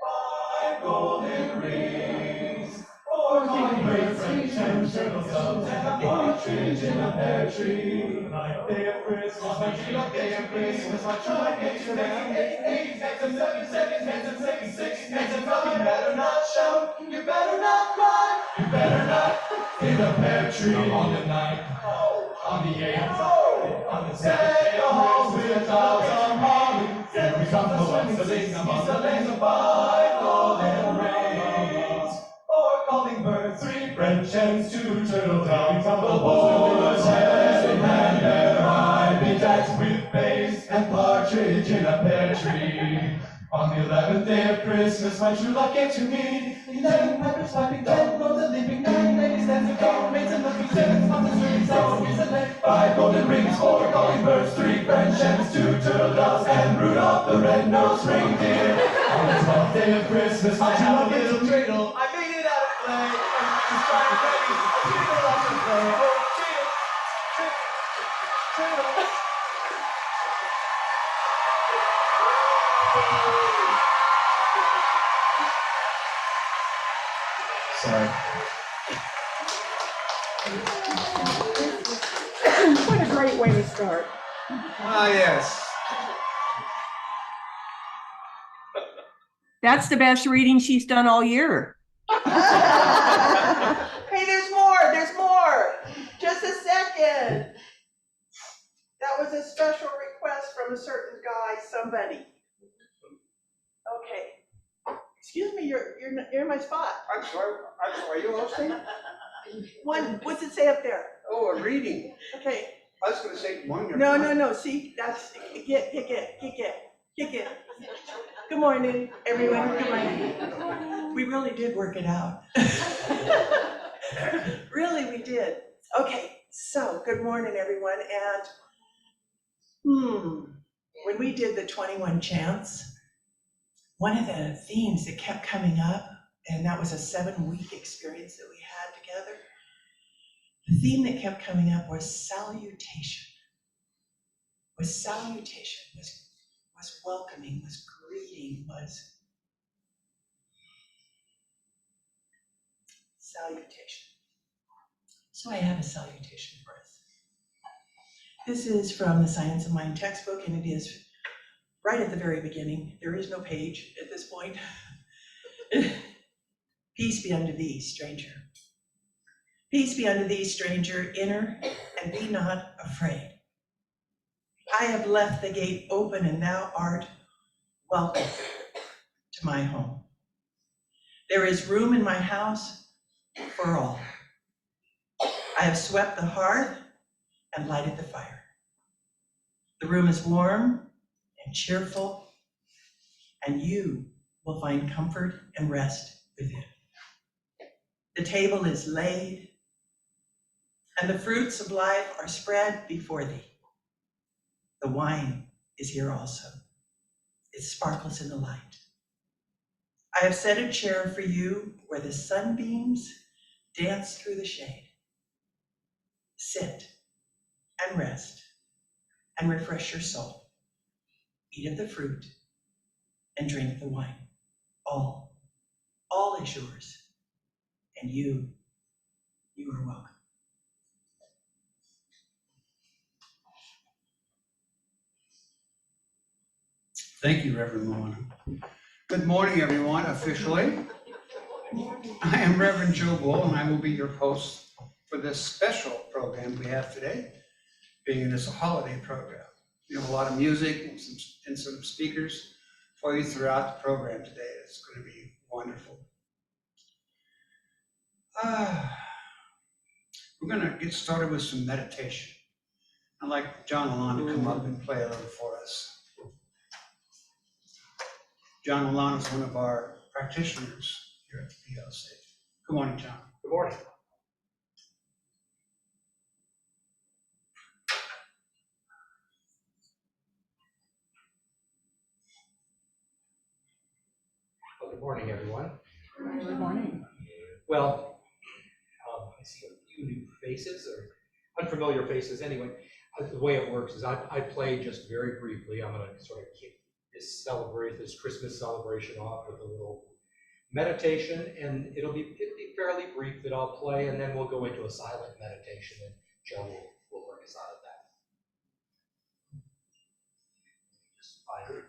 Five golden rings, four hummingbirds, three hens, turtle doves, and a partridge in a pear tree. Like day of Christmas, my tree, like day of Christmas, my tree, like day of Christmas. 8, 8, 7, 7, 6, and you better not shout, you better not cry, you better not in a pear tree. On the 9th, on the 8th, on the 7th, all with clouds on holly. Here we come, the ones that sing among the lanes of five golden rings. Four calling birds, three French hens, two turtle doves. The boys hand in hand, their eye bedecked with bass and partridge in a pear tree. On the 11th day of Christmas, my true love gave to me 11 pipers piping, 10 lords a leaping, 9 ladies dancing, 8 maids and looking, 7 sponsors moving, 6 geese a leg, 5 golden rings, 4 calling birds, 3 French hens, 2 turtle doves, and Rudolph the red-nosed reindeer. On the 12th day of Christmas, my true love gave to me. Dreidel, I made it out of clay. I'm trying to ready. A dreidel I can play. Oh, dreidel. Sorry. What a great way to start. Ah, yes. That's the best reading she's done all year. Hey, there's more. Just a second. That was a special request from a certain guy, somebody. Okay. Excuse me, you're in my spot. I'm sorry, are you hosting? What's it say up there? Oh, a reading. Okay. I was gonna say one. No, see, that's, kick it. Good morning, everyone, good morning. We really did work it out. Really, we did. Okay, so, good morning, everyone, and, when we did the 21 chants, one of the themes that kept coming up, and that was a 7-week experience that we had together, the theme that kept coming up was salutation. Was welcoming, was greeting, was salutation. So I have a salutation for us. This is from the Science of Mind textbook, and it is right at the very beginning. There is no page at this point. Peace be unto thee, stranger. Peace be unto thee, stranger, enter, and be not afraid. I have left the gate open, and thou art welcome to my home. There is room in my house for all. I have swept the hearth and lighted the fire. The room is warm and cheerful, and you will find comfort and rest within. The table is laid, and the fruits of life are spread before thee. The wine is here also. It sparkles in the light. I have set a chair for you where the sunbeams dance through the shade. Sit and rest and refresh your soul. Eat of the fruit and drink the wine. All is yours, and you are welcome. Thank you, Reverend Lujuana. Good morning, everyone, officially. I am Reverend Joe Bull, and I will be your host for this special program we have today, being this a holiday program. We have a lot of music and some speakers for you throughout the program today. It's going to be wonderful. We're going to get started with some meditation. I'd like John LaLonde to come up and play a little for us. John LaLonde is one of our practitioners here at the PLC. Good morning, John. Good morning. Well, good morning, everyone. Good morning. Well, I see a few new faces, or unfamiliar faces anyway. The way it works is I play just very briefly. I'm going to sort of kick this Christmas celebration off with a little meditation, and it'll be fairly brief that I'll play, and then we'll go into a silent meditation, and Joe will bring us out of that. Just find it.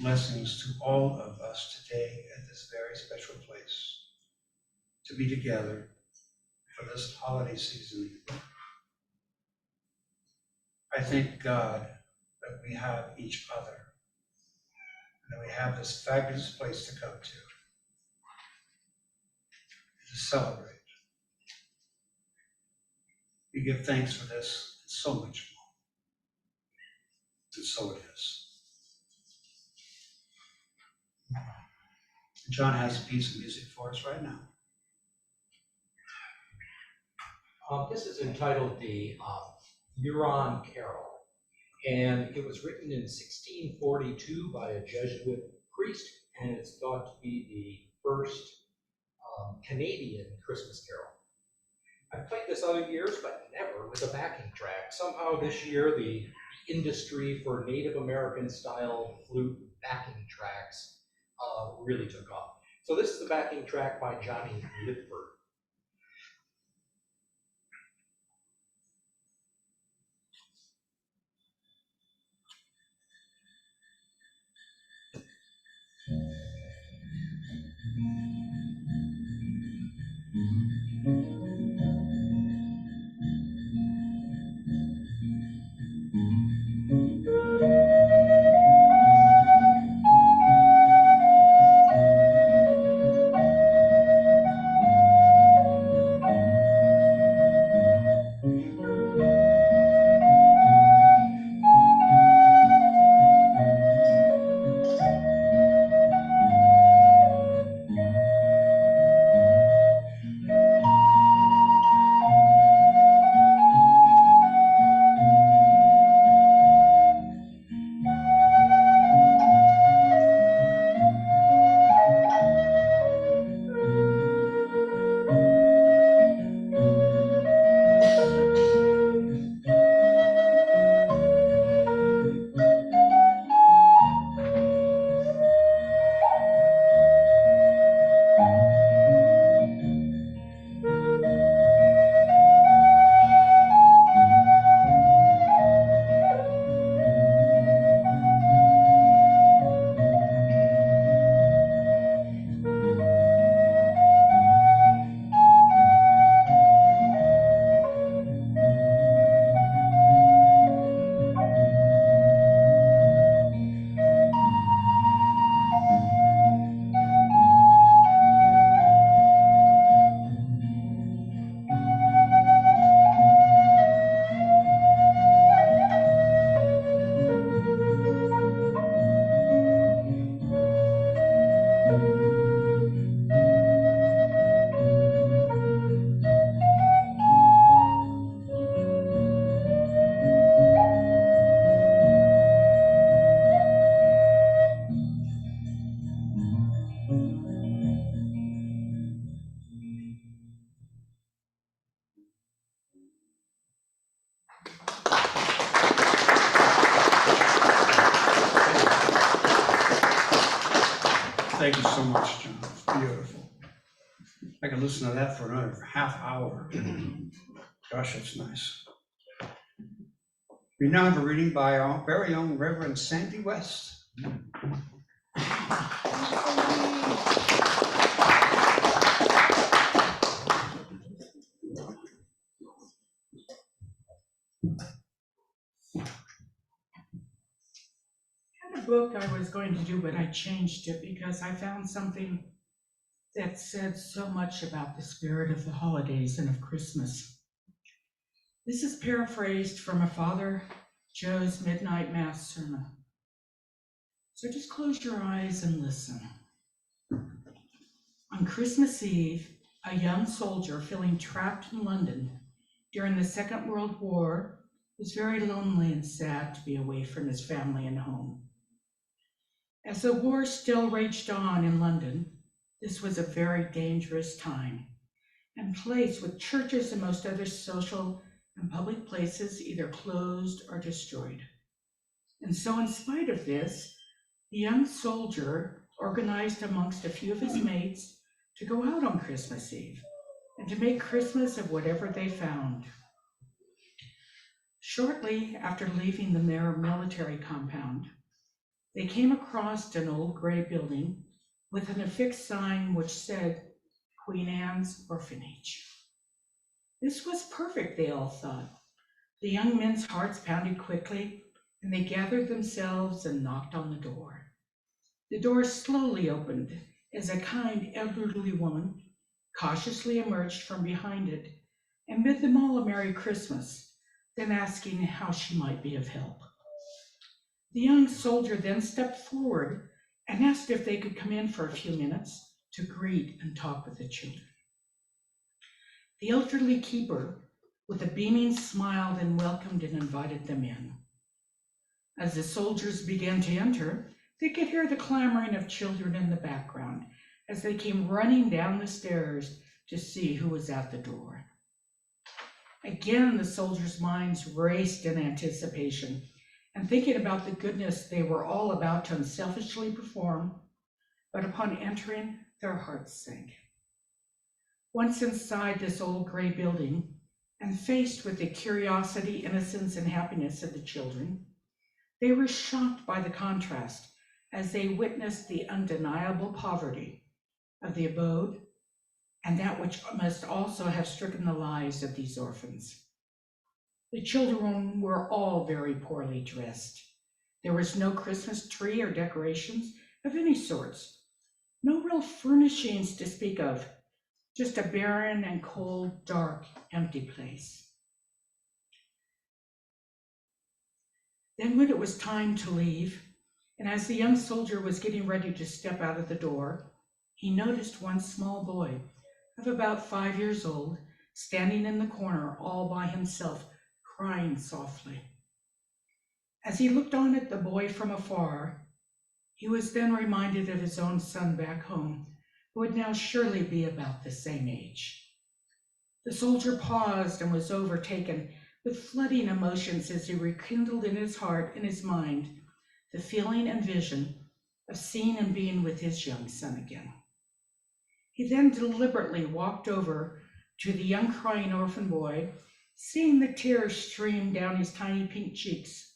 Blessings to all of us today at this very special place, to be together for this holiday season. I thank God that we have each other, and that we have this fabulous place to come to celebrate. We give thanks for this and so much more. And so it is. John has a piece of music for us right now. This is entitled the Huron Carol, and it was written in 1642 by a Jesuit priest, and it's thought to be the first Canadian Christmas carol. I've played this other years, but never with a backing track. Somehow this year, the industry for Native American style flute backing tracks really took off. So this is the backing track by Johnny Lipford. Thank you so much, John. It's beautiful. I can listen to that for another half hour. Gosh, that's nice. We now have a reading by our very own Reverend Sandy West. Book I was going to do, but I changed it because I found something that said so much about the spirit of the holidays and of Christmas. This is paraphrased from a Father Joe's Midnight Mass sermon. So just close your eyes and listen. On Christmas Eve, a young soldier feeling trapped in London during the Second World War was very lonely and sad to be away from his family and home. As the war still raged on in London, this was a very dangerous time and place with churches and most other social and public places either closed or destroyed. And so in spite of this, the young soldier organized amongst a few of his mates to go out on Christmas Eve and to make Christmas of whatever they found. Shortly after leaving their military compound, they came across an old gray building with an affixed sign which said Queen Anne's Orphanage. This was perfect, they all thought. The young men's hearts pounded quickly, and they gathered themselves and knocked on the door. The door slowly opened as a kind elderly woman cautiously emerged from behind it and bid them all a Merry Christmas, then asking how she might be of help. The young soldier then stepped forward and asked if they could come in for a few minutes to greet and talk with the children. The elderly keeper, with a beaming smile, then welcomed and invited them in. As the soldiers began to enter, they could hear the clamoring of children in the background as they came running down the stairs to see who was at the door. Again, the soldiers' minds raced in anticipation and thinking about the goodness they were all about to unselfishly perform, but upon entering, their hearts sank. Once inside this old gray building, and faced with the curiosity, innocence, and happiness of the children, they were shocked by the contrast as they witnessed the undeniable poverty of the abode and that which must also have stricken the lives of these orphans. The children were all very poorly dressed. There was no Christmas tree or decorations of any sorts, no real furnishings to speak of, just a barren and cold, dark, empty place. Then when it was time to leave, and as the young soldier was getting ready to step out of the door, he noticed one small boy of about 5 years old standing in the corner all by himself, crying softly. As he looked on at the boy from afar, he was then reminded of his own son back home, who would now surely be about the same age. The soldier paused and was overtaken with flooding emotions as he rekindled in his heart and his mind the feeling and vision of seeing and being with his young son again. He then deliberately walked over to the young crying orphan boy, seeing the tears stream down his tiny pink cheeks,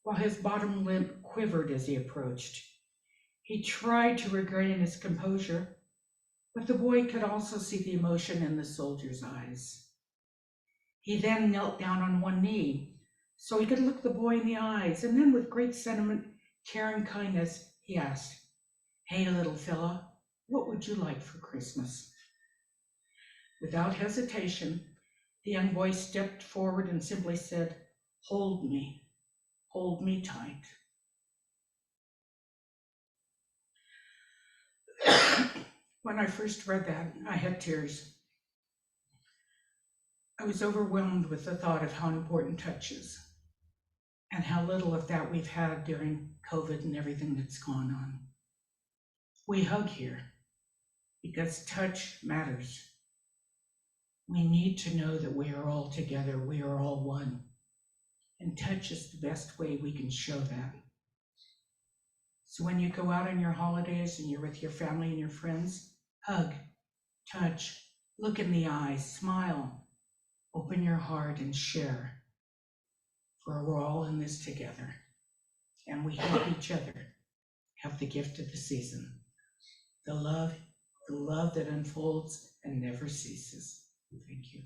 while his bottom lip quivered as he approached. He tried to regain his composure, but the boy could also see the emotion in the soldier's eyes. He then knelt down on one knee so he could look the boy in the eyes, and then with great sentiment, care, and kindness, he asked, "Hey, little fella, what would you like for Christmas?" Without hesitation, the young boy stepped forward and simply said, hold me tight." When I first read that, I had tears. I was overwhelmed with the thought of how important touch is and how little of that we've had during COVID and everything that's gone on. We hug here because touch matters. We need to know that we are all together, we are all one, and touch is the best way we can show that. So when you go out on your holidays and you're with your family and your friends, hug, touch, look in the eyes, smile, open your heart and share. For we're all in this together. And we help each other have the gift of the season. The love that unfolds and never ceases. Thank you.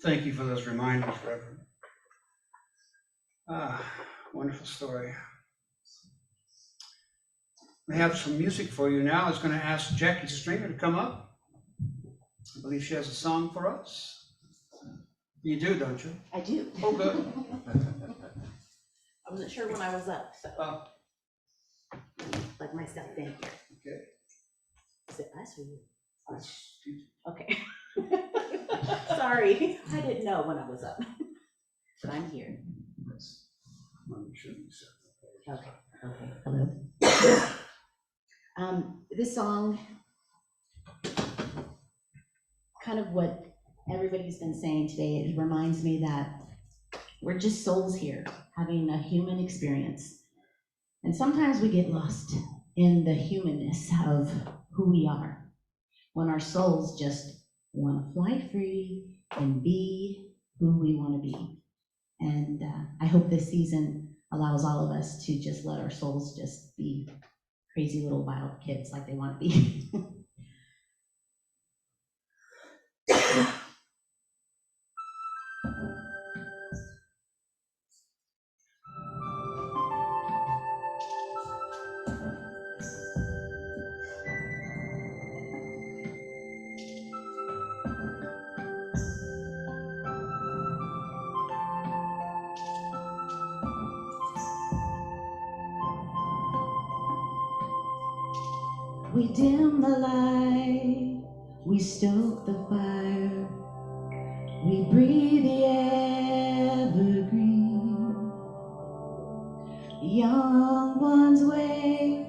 Thank you for those reminders, Reverend. Wonderful story. We have some music for you now. I was going to ask Jackie Stringer to come up. I believe she has a song for us. You do, don't you? I do. Oh, good. I wasn't sure when I was up, so Oh, like my step in here. okay. Is it us or you? Let's do- Okay. Sorry, I didn't know when I was up, but I'm here. let's- let me show you something. Okay, hello. This song, kind of what everybody's been saying today, it reminds me that we're just souls here having a human experience. And sometimes we get lost in the humanness of who we are, when our souls just want to fly free and be who we want to be. And I hope this season allows all of us to just let our souls just be crazy little wild kids like they want to be. We dim the light, we stoke the fire, we breathe the evergreen. The young ones wait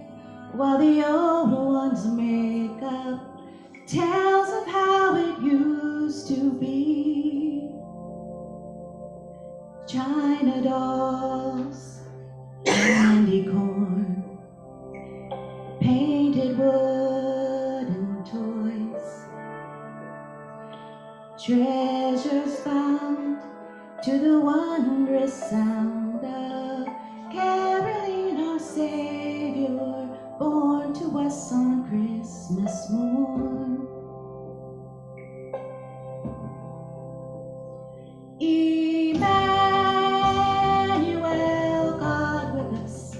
while the old ones make up tales of how it used to be. China dolls, candy corn, painted wooden toys, treasures found to the wondrous sound of caroling our Savior, born to us on Christmas morn. Emmanuel, God with us.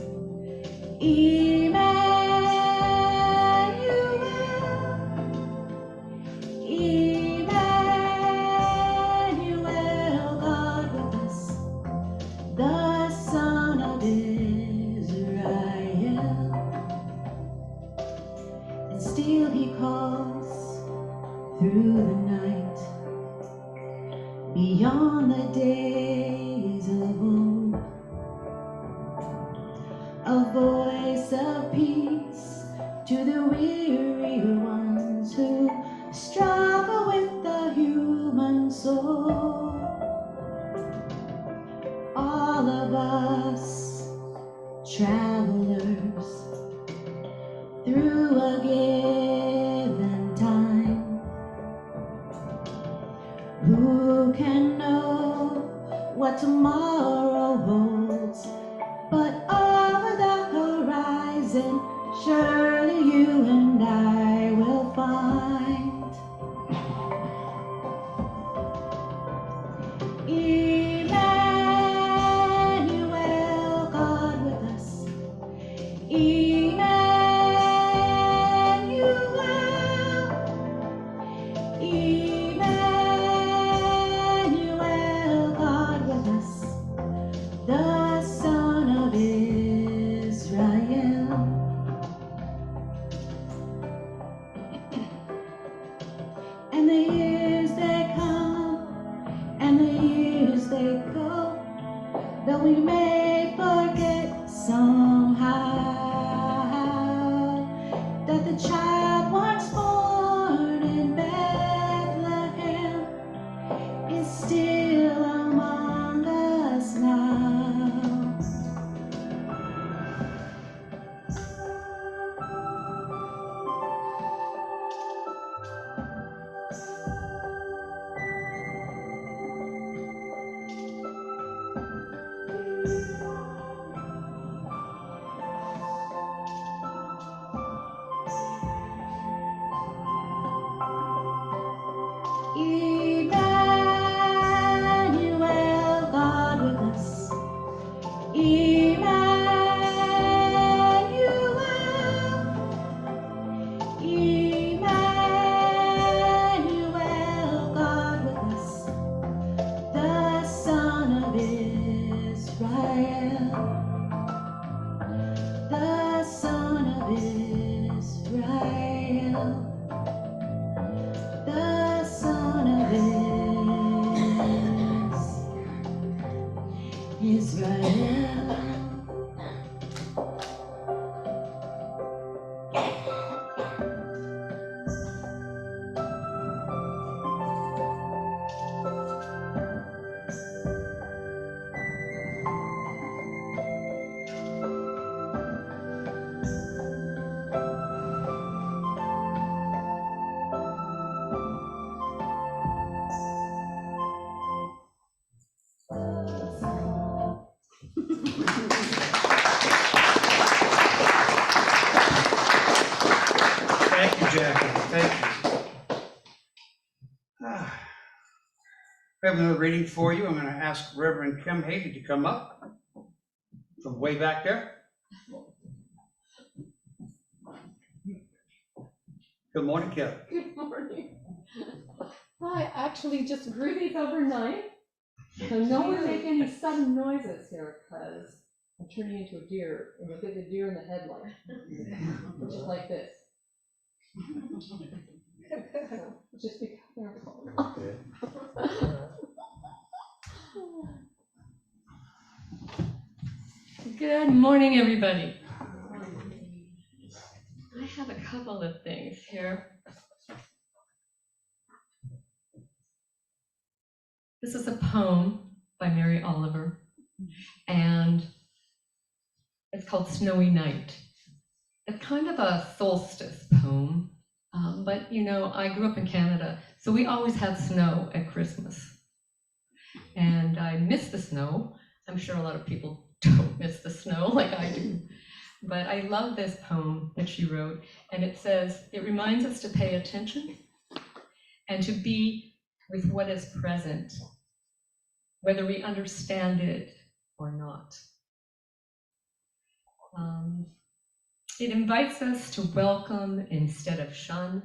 Emmanuel, God with us, the Son of Israel. And still he calls through the night, beyond the days of old. A voice of peace to the weary ones who struggle with the human soul. All of us travelers through a given time, who can know what tomorrow holds? But over the horizon, surely you and I will find. Emmanuel, God with us. Emmanuel, Emmanuel, God with us, the Son of Israel. And the years they come, and the years they go, though we may forget somehow that the child once born in Bethlehem We have another reading for you. I'm going to ask Reverend Kim Haiti to come up from way back there. Good morning, Kim. Good morning. I actually just grew these overnight, so no one make any sudden noises here, because I'm turning into a deer, and you'll get the deer in the headlight, which is like this. So just be careful. Good morning, everybody. I have a couple of things here. This is a poem by Mary Oliver, and it's called Snowy Night. It's kind of a solstice poem, but you know, I grew up in Canada, so we always had snow at Christmas. And I miss the snow. I'm sure a lot of people don't miss the snow like I do. But I love this poem that she wrote, and it says, it reminds us to pay attention and to be with what is present, whether we understand it or not. It invites us to welcome instead of shun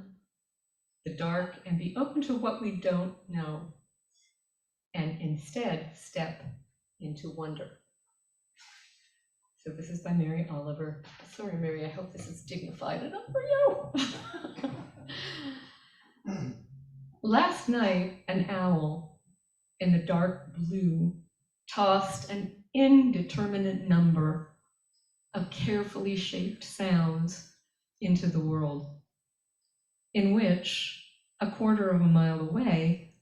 the dark and be open to what we don't know, and instead step into wonder. So this is by Mary Oliver. Sorry, Mary, I hope this is dignified enough for you. Last night, an owl in the dark blue tossed an indeterminate number of carefully shaped sounds into the world, in which, a quarter of a mile away,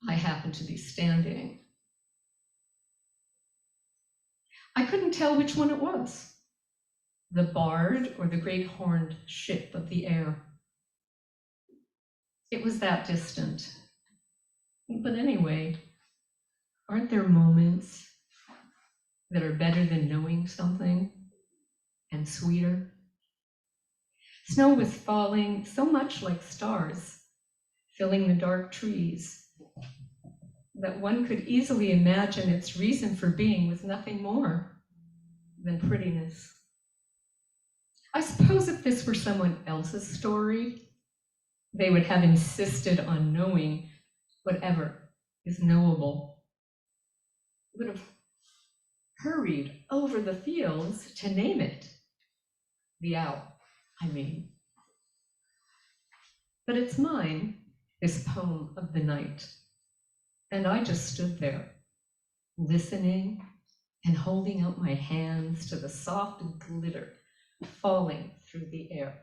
I happened to be standing. I couldn't tell which one it was, the bard or the great horned ship of the air. It was that distant. But anyway, aren't there moments that are better than knowing something and sweeter? Snow was falling so much like stars, filling the dark trees, that one could easily imagine its reason for being was nothing more than prettiness. I suppose if this were someone else's story, they would have insisted on knowing whatever is knowable. Would have hurried over the fields to name it. The owl, I mean. But it's mine, this poem of the night. And I just stood there, listening and holding out my hands to the soft glitter falling through the air.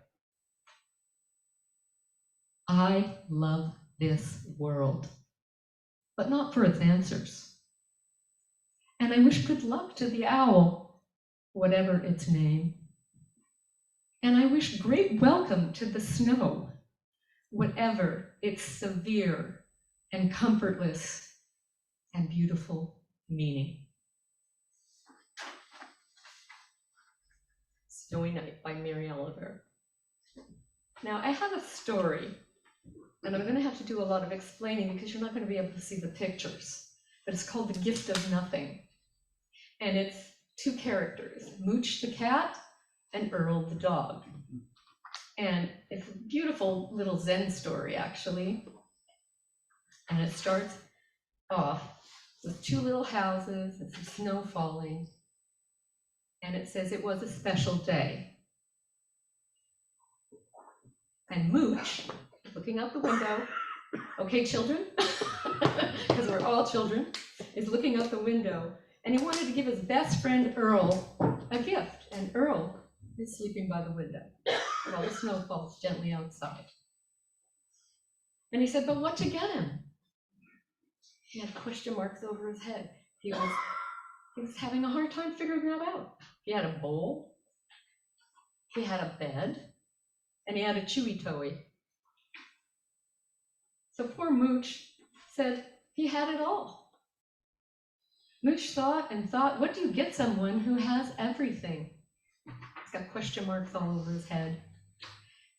I love this world, but not for its answers. And I wish good luck to the owl, whatever its name. And I wish great welcome to the snow, whatever its severe and comfortless and beautiful meaning. Snowy Night by Mary Oliver. Now, I have a story, and I'm going to have to do a lot of explaining because you're not going to be able to see the pictures, but it's called The Gift of Nothing. And it's two characters, Mooch the cat and Earl the dog. And it's a beautiful little Zen story, actually. And it starts off with two little houses and some snow falling. And it says it was a special day. And Mooch, looking out the window, okay, children, because we're all children, is looking out the window. And he wanted to give his best friend Earl a gift. And Earl is sleeping by the window while the snow falls gently outside. And he said, but what to get him? He had question marks over his head. He was having a hard time figuring that out. He had a bowl, he had a bed, and he had a chewy toy. So poor Mooch said he had it all. Mooch thought and thought, what do you get someone who has everything? He's got question marks all over his head.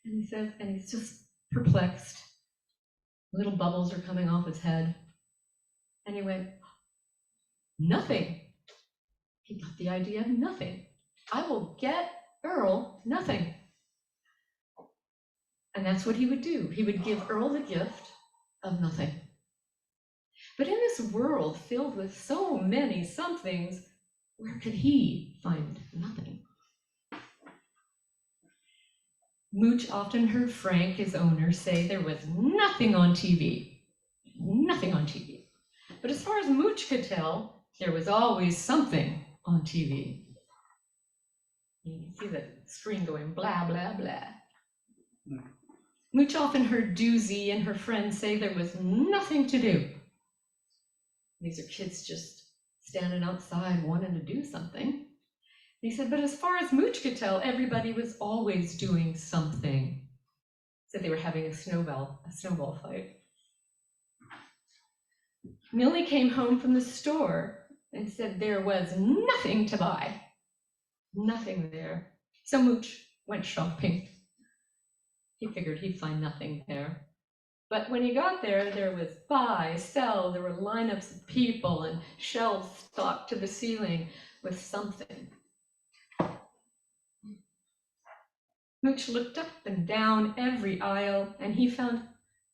And he says, and he's just perplexed. Little bubbles are coming off his head. And he went, nothing. He got the idea, nothing. I will get Earl nothing. And that's what he would do. He would give Earl the gift of nothing. But in this world filled with so many somethings, where could he find nothing? Mooch often heard Frank, his owner, say there was nothing on TV. Nothing on TV. But as far as Mooch could tell, there was always something on TV. You can see the screen going blah, blah, blah. Mooch often heard Doozy and her friends say there was nothing to do. These are kids just standing outside wanting to do something. He said, but as far as Mooch could tell, everybody was always doing something. Said they were having a snowball fight. Millie came home from the store and said there was nothing to buy. Nothing there. So Mooch went shopping. He figured he'd find nothing there. But when he got there, there was buy, sell, there were lineups of people and shelves stocked to the ceiling with something. Mooch looked up and down every aisle, and he found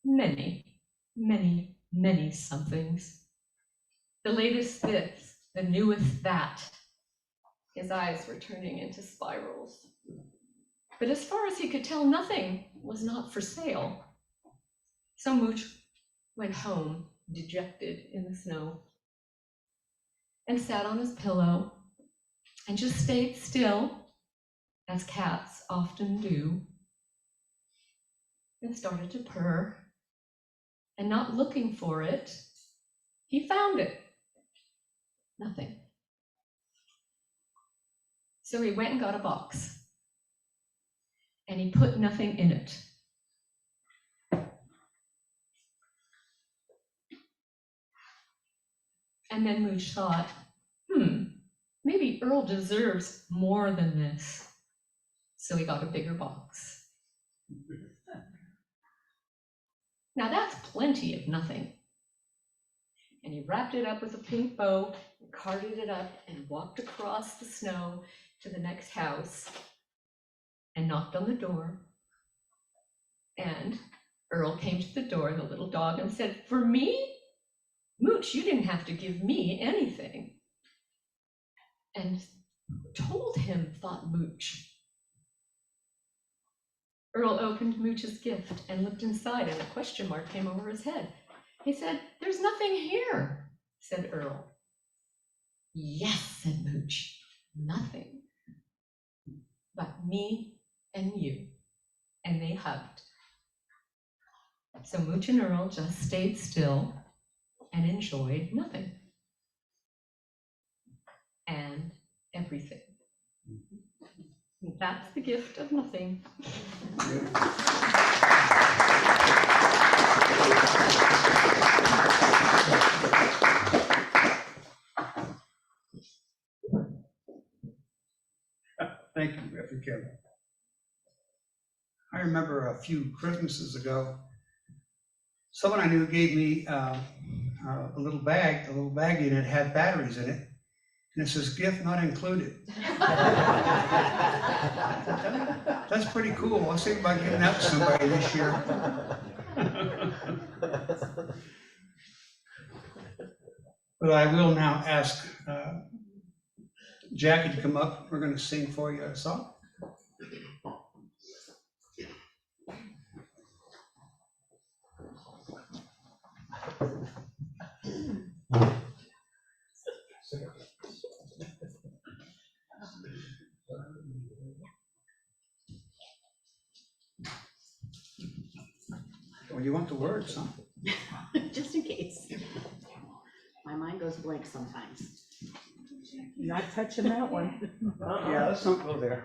many, many, many somethings. The latest this, the newest that. His eyes were turning into spirals. But as far as he could tell, nothing was not for sale. So Mooch went home, dejected in the snow, and sat on his pillow and just stayed still, as cats often do, and started to purr. And not looking for it, he found it. Nothing. So he went and got a box, and he put nothing in it. And then Mooch thought, maybe Earl deserves more than this. So he got a bigger box. Now that's plenty of nothing. And he wrapped it up with a pink bow, and carted it up, and walked across the snow to the next house, and knocked on the door. And Earl came to the door, the little dog, and said, for me? Mooch, you didn't have to give me anything. And told him, thought Mooch. Earl opened Mooch's gift and looked inside, and a question mark came over his head. He said, there's nothing here, said Earl. Yes, said Mooch, nothing. But me and you. And they hugged. So Mooch and Earl just stayed still and enjoyed nothing. And everything. That's the gift of nothing. Thank you, Reverend Kevin. I remember a few Christmases ago, someone I knew gave me a little bag, and it had batteries in it. And it says, gift not included. That's pretty cool. I'll see about getting that to somebody this year. But I will now ask Jackie to come up. We're going to sing for you a song. Well, you want the words, huh? Just in case. My mind goes blank sometimes. Not touching that one. Yeah, let's not go there.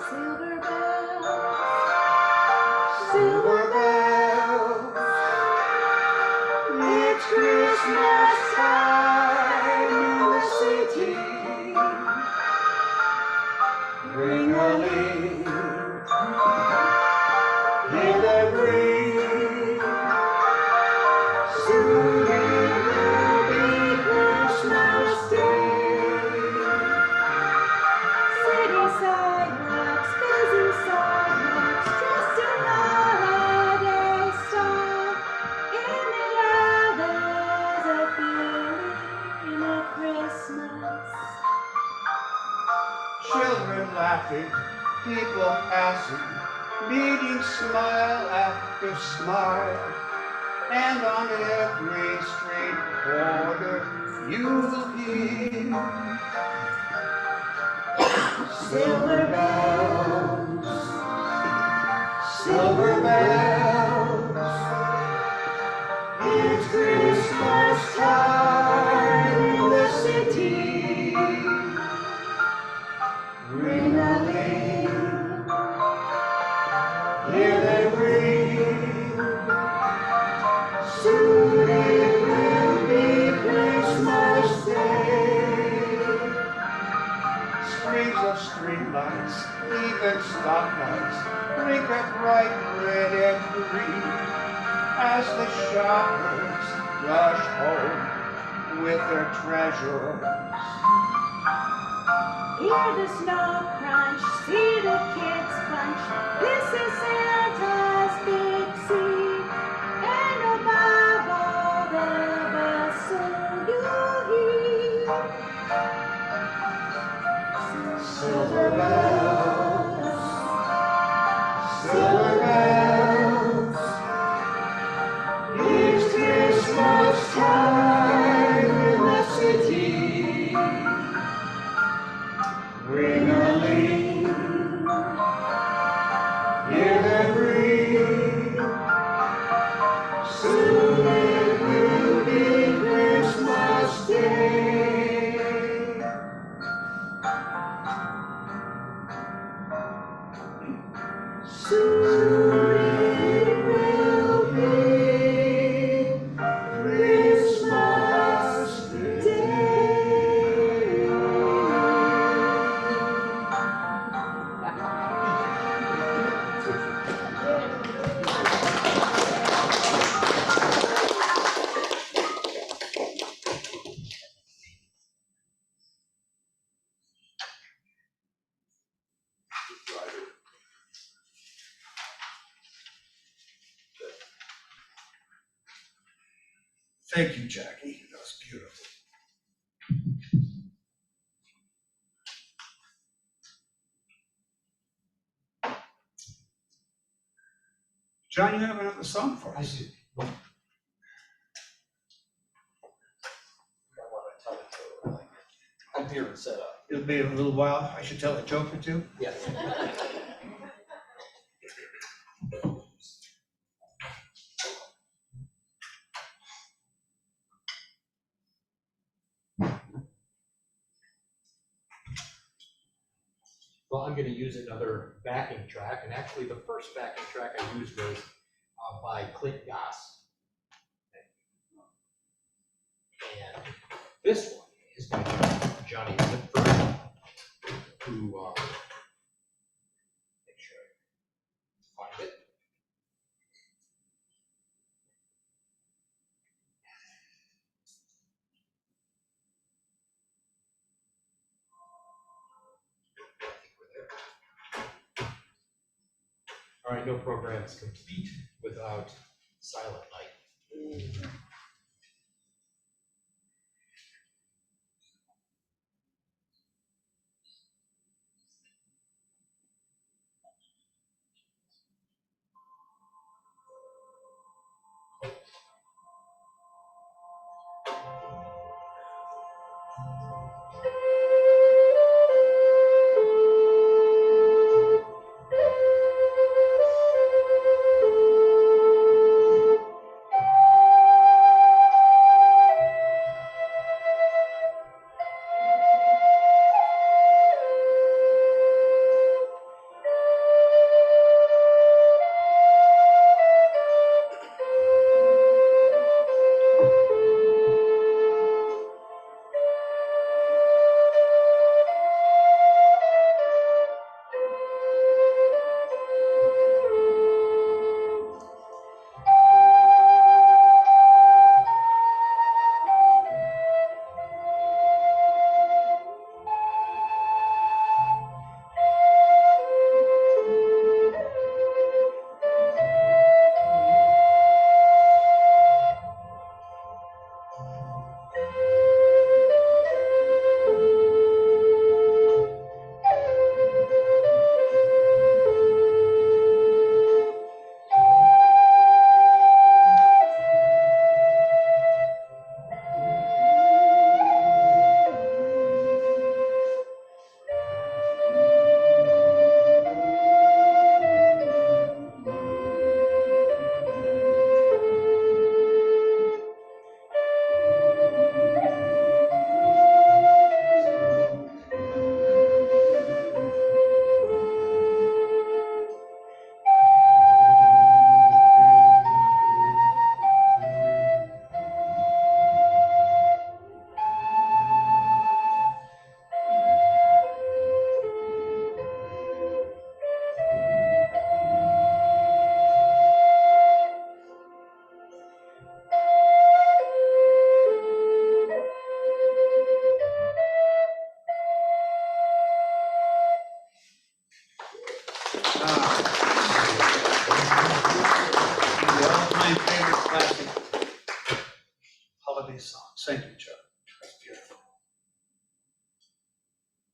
Silver bells Christmas time in the city. Ring-a-ling, hear them ring. Soon it will be Christmas Day. City sidewalks, busy sidewalks, dressed in holiday style. In the air there's a feeling of Christmas. Children laughing, people passing, meeting smile after smile. And on every street corner you'll hear silver bells, silver bells. It's Christmas time in the city. Ring-a-ling, hear them ring. Soon it will be Christmas Day. Strings of streetlights, even stoplights, blinker bright red and green as the shoppers rush home with their treasures. Hear the snow crunch, see the kids punch. This is Santa's big seed. And above all the bustle you'll hear Silver bells, silver bells. It's Christmas time in the city. Ring-a-ling, hear them ring. Soon it will be Christmas Day. Soon it will be Christmas Day. Thank you, Jackie. That was beautiful. John, you have another song for I us? do. I want to tell it to I'm here and set up. It'll be a little while. I should tell a joke or two. Yes. Well, I'm going to use another backing track, and actually the first backing track I used was by Clint Goss. And this one is by Johnny Whitford, who, make sure I find it. All right, no program is complete without Silent Night.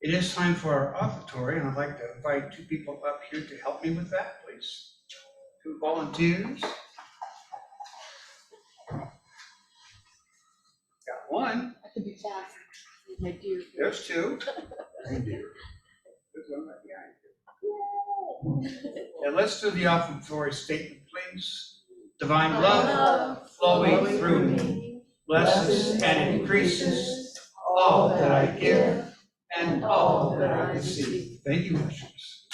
It is time for our offertory, and I'd like to invite two people up here to help me with that, please. Two volunteers. Got one. I could be fast. My dear. There's two. Reindeer. There's one right behind you. And let's do the offertory statement, please. Divine love flowing through me blesses and increases all that I give and all that I receive. Thank you, Missions.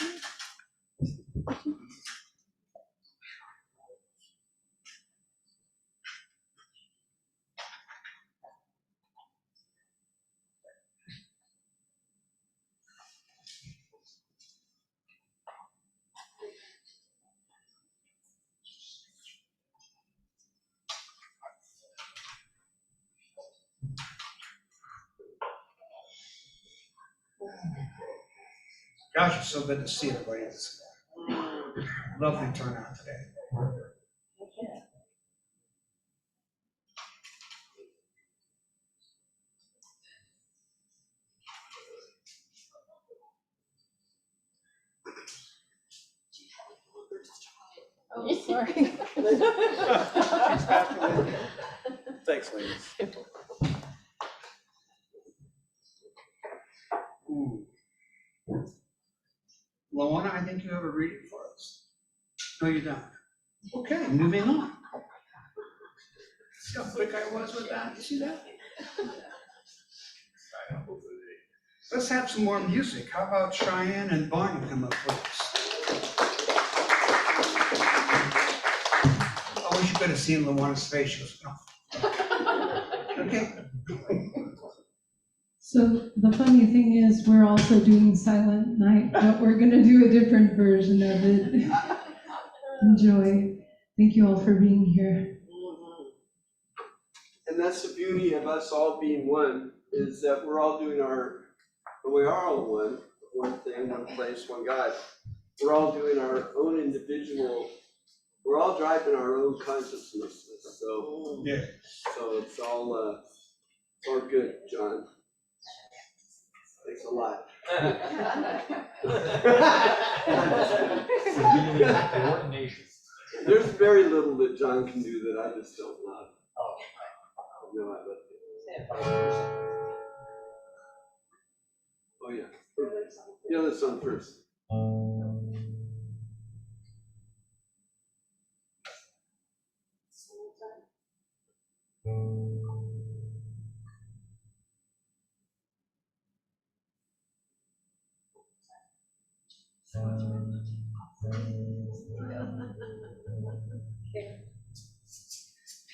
Gosh, it's so good to see everybody this morning. Lovely turnout today. Oh, sorry. Thanks, ladies. Ooh. LaLonde, I think you have a reading for us. No, you don't. Okay, moving on. See how quick I was with that? You see that? Let's have some more music. How about Cheyenne and Barney come up with us? I wish you could have seen LaWana's face. She goes, no. Okay. So the funny thing is, we're also doing Silent Night, but we're gonna do a different version of it. Enjoy. Thank you all for being here. And that's the beauty of us all being one, is that we're all doing we are all one thing, one place, one God. We're all doing our own individual, we're all driving our own consciousness. So, yeah. So it's all good, John. Thanks a lot. Coordination. There's very little that John can do that I just don't love. Oh. No, I love it. Oh, yeah. The other song first.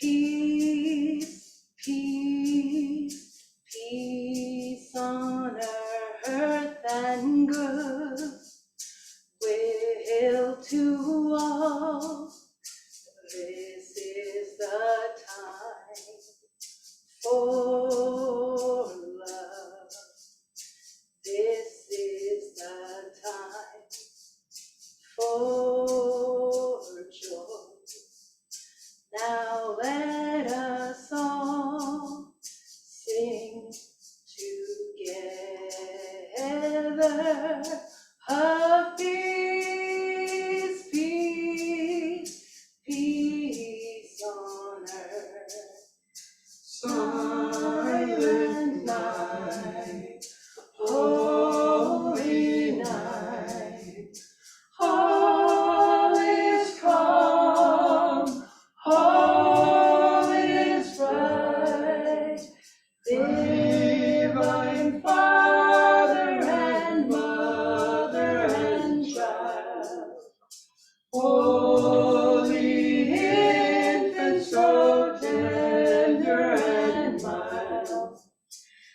Peace, peace, peace on earth and good will to all. This is the time for love. This is the time for joy. Now let us all sing together of peace, peace, peace on earth. Silent night, holy night, all is calm, all is bright. Divine Father and Mother and Child, holy infant, so tender and mild,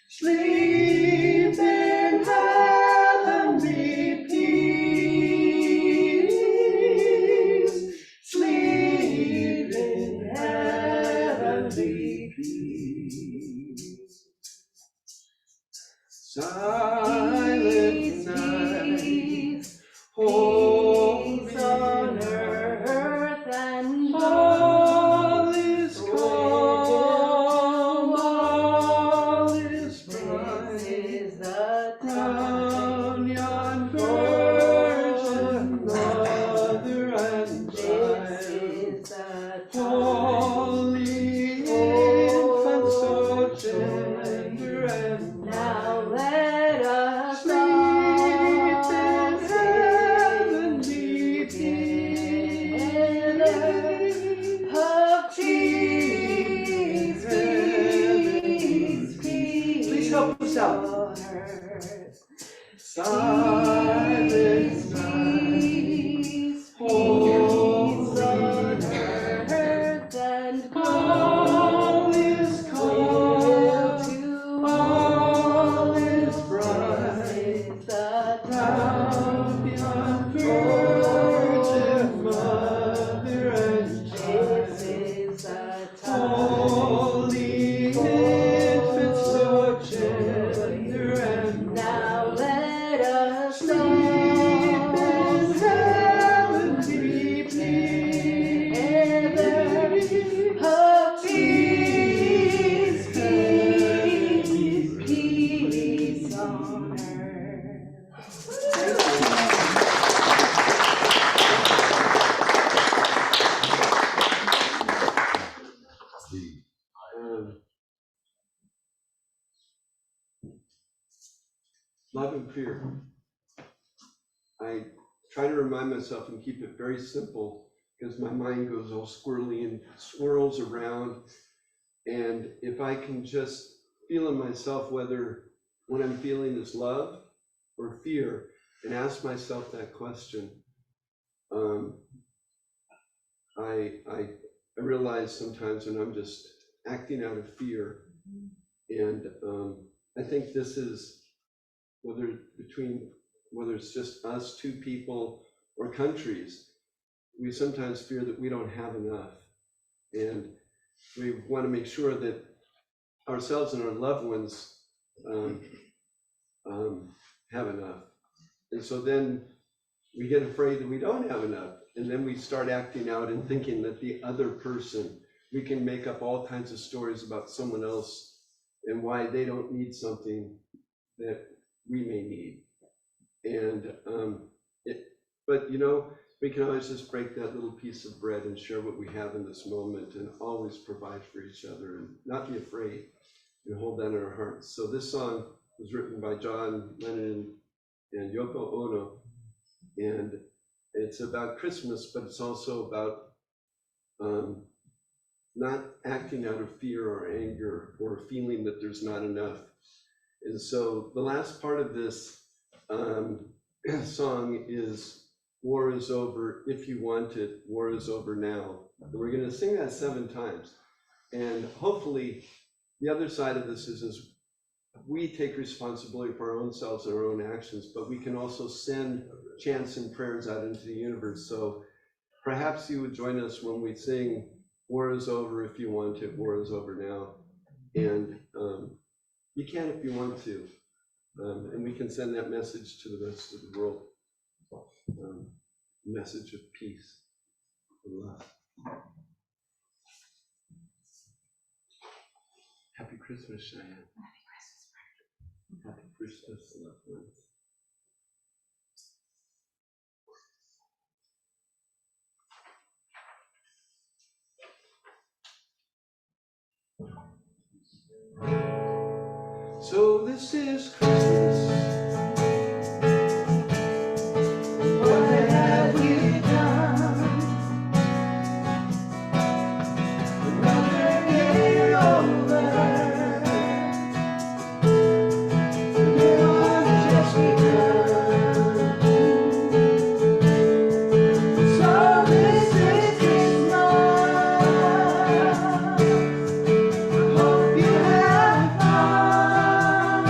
sleep in heavenly peace, sleep in heavenly peace. Silent night, holy on earth love and fear. I try to remind myself and keep it very simple because my mind goes all squirrely and swirls around. And if I can just feel in myself whether what I'm feeling is love or fear, and ask myself that question, I realize sometimes when I'm just acting out of fear, and I think this is whether it's just us, two people, or countries, we sometimes fear that we don't have enough, and we want to make sure that ourselves and our loved ones have enough. And so then we get afraid that we don't have enough. And then we start acting out and thinking that the other person, we can make up all kinds of stories about someone else and why they don't need something that we may need. And but you know, we can always just break that little piece of bread and share what we have in this moment and always provide for each other and not be afraid and hold that in our hearts. So this song was written by John Lennon and Yoko Ono, and it's about Christmas, but it's also about not acting out of fear or anger or feeling that there's not enough. And so the last part of this song is "War is over, if you want it, war is over now." And we're going to sing that 7 times. And hopefully the other side of this is we take responsibility for our own selves and our own actions, but we can also send chants and prayers out into the universe. So perhaps you would join us when we sing "War is over, if you want it, war is over now." And you can if you want to. And we can send that message to the rest of the world. Message of peace and love. Happy Christmas, Cheyenne. Happy Christmas. Happy Christmas, loved ones. So this is Christmas. What have you done? Another day over. The new one's just begun. So this is Christmas. I hope you have fun.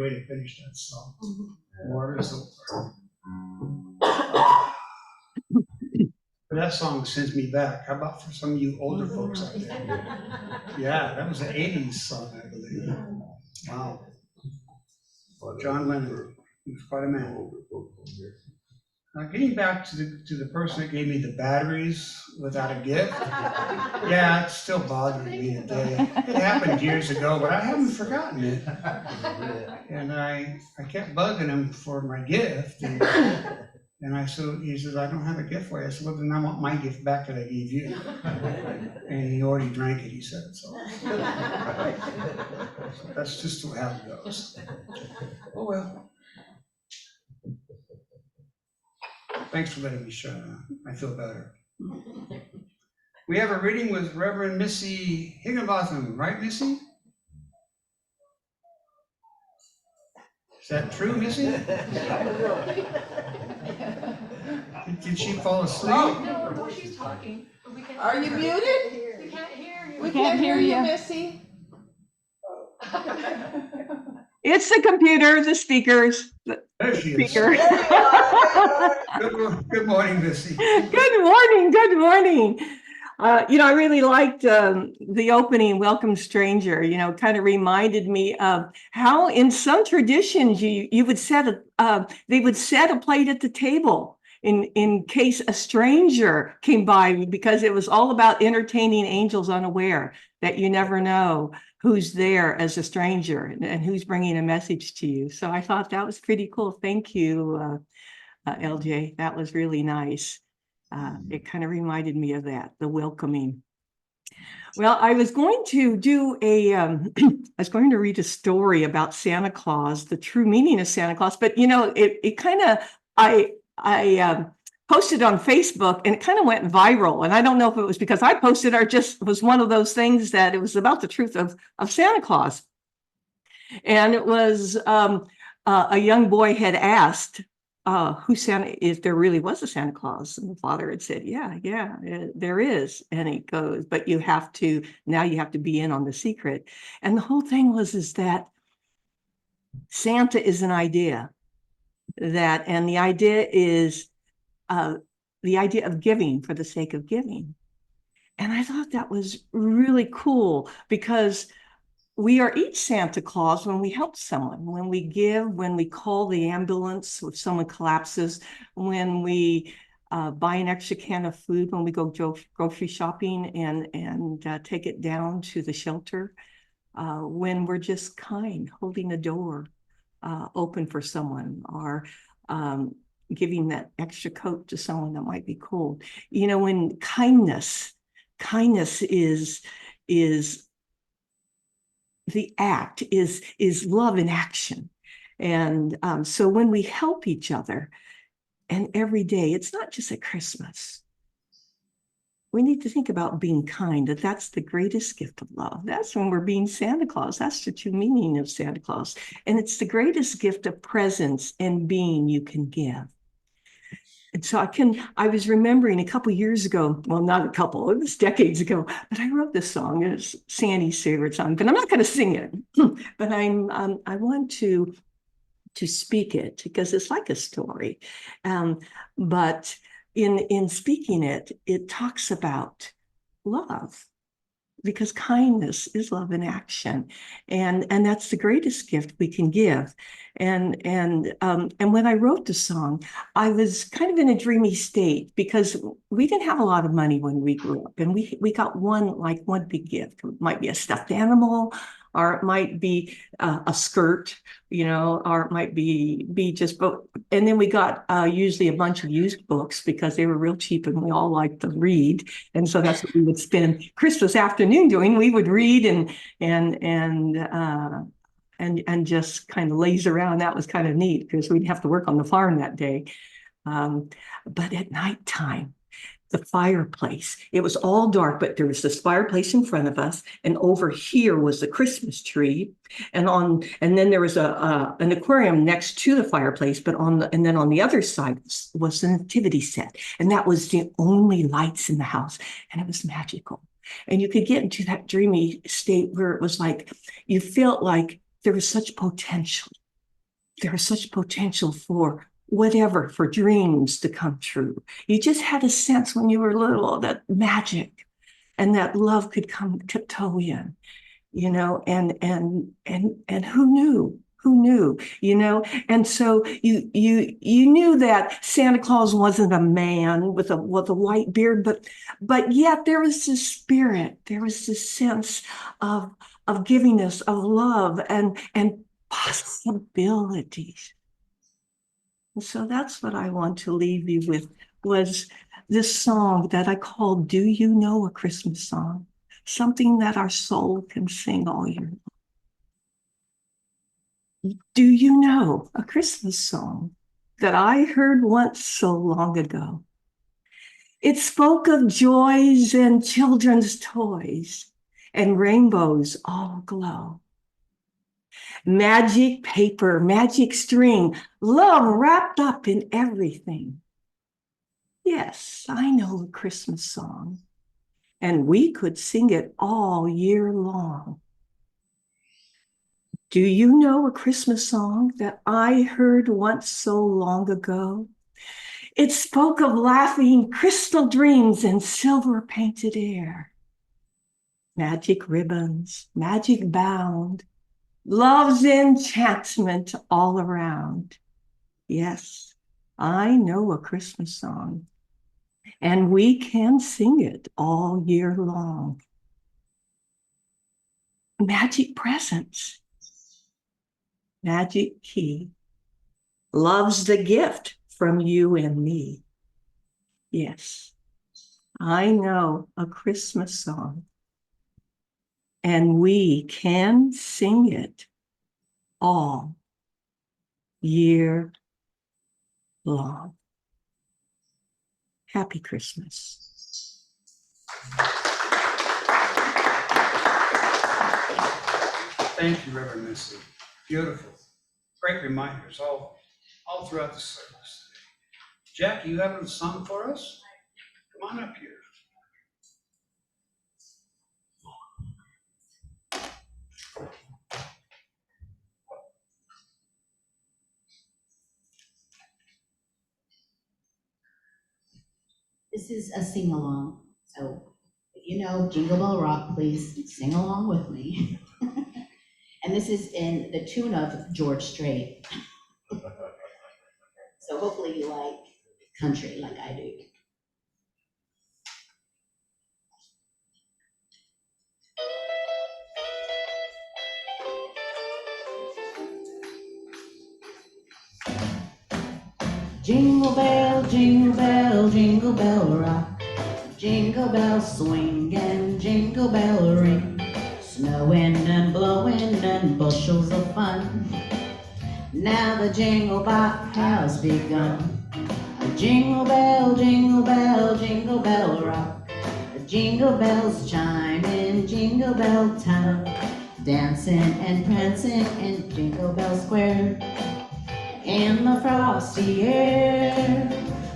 way to finish that song. War is over. But that song sends me back. How about for some of you older folks out there? Yeah, that was an 80s song, I believe. Wow. John Lennon, he was quite a man. Getting back to the person that gave me the batteries without a gift. Yeah, it's still bothering me today. It happened years ago, but I haven't forgotten it. And I kept bugging him for my gift. And he says, I don't have a gift for you. I said, well, then I want my gift back that I gave you. And he already drank it, he said, so. That's just how it goes. Oh, well. Thanks for letting me shut up. I feel better. We have a reading with Reverend Missy Higginbotham, right, Missy? Is that true, Missy? Did she fall asleep? No, she's talking. Are you muted? We can't hear you. We can't hear you, Missy. It's the computer, the speakers. There she is. Speaker. Good morning, Missy. Good morning. Good morning. I really liked the opening, Welcome Stranger, kind of reminded me of how in some traditions you would they would set a plate at the table in case a stranger came by, because it was all about entertaining angels unaware, that you never know who's there as a stranger and who's bringing a message to you. So I thought that was pretty cool. Thank you, LJ. That was really nice. It kind of reminded me of that, the welcoming. Well, I was going to do I was going to read a story about Santa Claus, the true meaning of Santa Claus, but it kind of, I posted on Facebook and it kind of went viral. And I don't know if it was because I posted or just was one of those things that it was about the truth of Santa Claus. And it was a young boy had asked who Santa, if there really was a Santa Claus. And the father had said, yeah, there is. And he goes, but now you have to be in on the secret. And the whole thing is that Santa is an idea, and the idea is the idea of giving for the sake of giving. And I thought that was really cool, because we are each Santa Claus when we help someone, when we give, when we call the ambulance if someone collapses, when we buy an extra can of food, when we go grocery shopping and take it down to the shelter, when we're just kind, holding the door open for someone, or giving that extra coat to someone that might be cold. When kindness is the act, is love in action. And so when we help each other, and every day, it's not just at Christmas. We need to think about being kind, that's the greatest gift of love. That's when we're being Santa Claus. That's the true meaning of Santa Claus. And it's the greatest gift of presence and being you can give. And so I was remembering a couple years ago, well, not a couple, it was decades ago, but I wrote this song. It's Sandy's favorite song, but I'm not going to sing it. But I want to speak it, because it's like a story. But in speaking it, it talks about love, because kindness is love in action, and that's the greatest gift we can give. And when I wrote the song, I was kind of in a dreamy state, because we didn't have a lot of money when we grew up, and we got one big gift. It might be a stuffed animal, or it might be a skirt, or it might be just book. And then we got usually a bunch of used books, because they were real cheap and we all liked to read. And so that's what we would spend Christmas afternoon doing. We would read and just kind of laze around. That was kind of neat, because we'd have to work on the farm that day. But at nighttime, the fireplace, it was all dark, but there was this fireplace in front of us, and over here was the Christmas tree, and then there was an aquarium next to the fireplace, but and then on the other side was the nativity set, and that was the only lights in the house, and it was magical. And you could get into that dreamy state where it was like you felt like there was such potential there's such potential for whatever, for dreams to come true. You just had a sense when you were little that magic and that love could come tiptoe in, you know, and who knew? Who knew, you know? And so you knew that Santa Claus wasn't a man with a white beard, but yet there was this spirit, there was this sense of givingness, of love and possibilities. And so that's what I want to leave you with, was this song that I call Do You Know a Christmas Song? Something that our soul can sing all year long. Do you know a Christmas song that I heard once so long ago? It spoke of joys and children's toys and rainbows all glow. Magic paper, magic string, love wrapped up in everything. Yes, I know a Christmas song, and we could sing it all year long. Do you know a Christmas song that I heard once so long ago? It spoke of laughing crystal dreams in silver painted air. Magic ribbons, magic bound, love's enchantment all around. Yes, I know a Christmas song, and we can sing it all year long. Magic presents, magic key, love's the gift from you and me. Yes, I know a Christmas song, and we can sing it all year long. Happy Christmas. Thank you, Reverend Missy. Beautiful. Great reminders all throughout the service. Jack, you have a song for us? Come on up here. This is a sing-along, so if you know Jingle Bell Rock, please sing along with me. And this is in the tune of George Strait. So hopefully you like country like I do. Jingle bell, jingle bell, jingle bell rock. Jingle bells swing and jingle bell ring. Snowing and blowing and bushels of fun. Now the jingle bop has begun. Jingle bell, jingle bell, jingle bell rock. Jingle bells chime in Jingle Bell Town. Dancing and prancing in Jingle Bell Square. In the frosty air,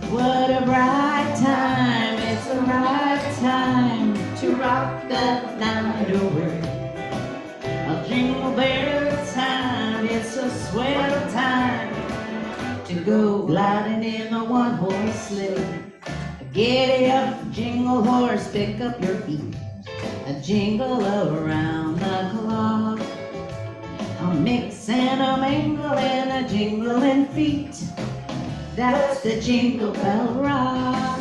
what a bright time, it's the right time to rock the night away. A jingle bell time, it's a swell time to go gliding in a one-horse sleigh. Giddy up, jingle horse, pick up your feet, a jingle around the clock. A mix and a mingle and a jingling feet, that's the Jingle Bell Rock.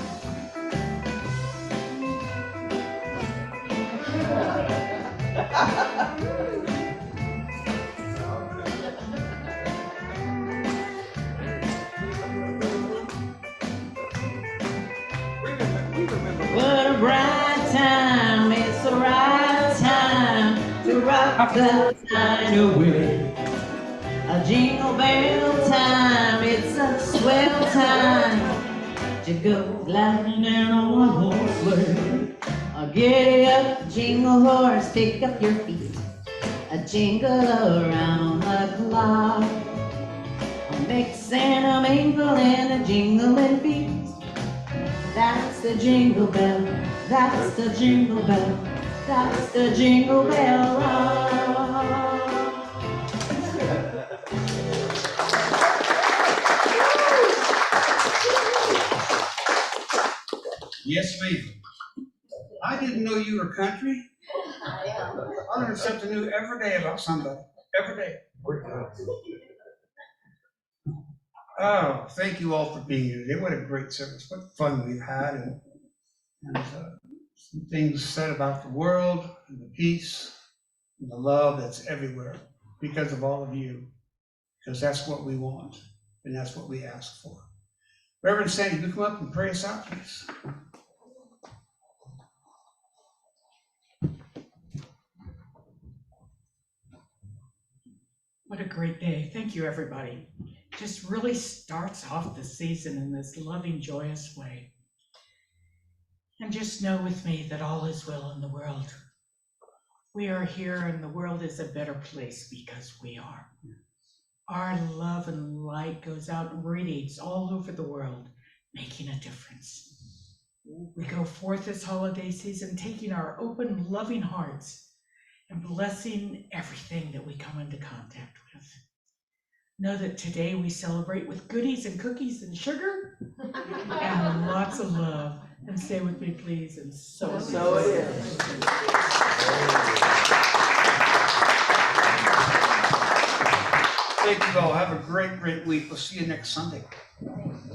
What a bright time, it's the right time to rock the night away. A jingle bell time, it's a swell time to go gliding in a one-horse sleigh. Giddy up, jingle horse, pick up your feet, a jingle around the clock. A mix and a mingle and a jingling beat, that's the jingle bell, that's the jingle bell, that's the Jingle Bell Rock. Yes, ma'am. I didn't know you were country. I learn something new every day about somebody, every day. Oh, thank you all for being here today. What a great service. What fun we've had, and some things said about the world and the peace and the love that's everywhere because of all of you, because that's what we want and that's what we ask for. Reverend Sandy, you come up and pray us out, please. What a great day. Thank you, everybody. Just really starts off the season in this loving, joyous way. And just know with me that all is well in the world. We are here and the world is a better place because we are. Our love and light goes out and radiates all over the world, making a difference. We go forth this holiday season, taking our open, loving hearts and blessing everything that we come into contact with. Know that today we celebrate with goodies and cookies and sugar and lots of love. And say with me, please, and so it is. Thank you all. Have a great, great week. We'll see you next Sunday.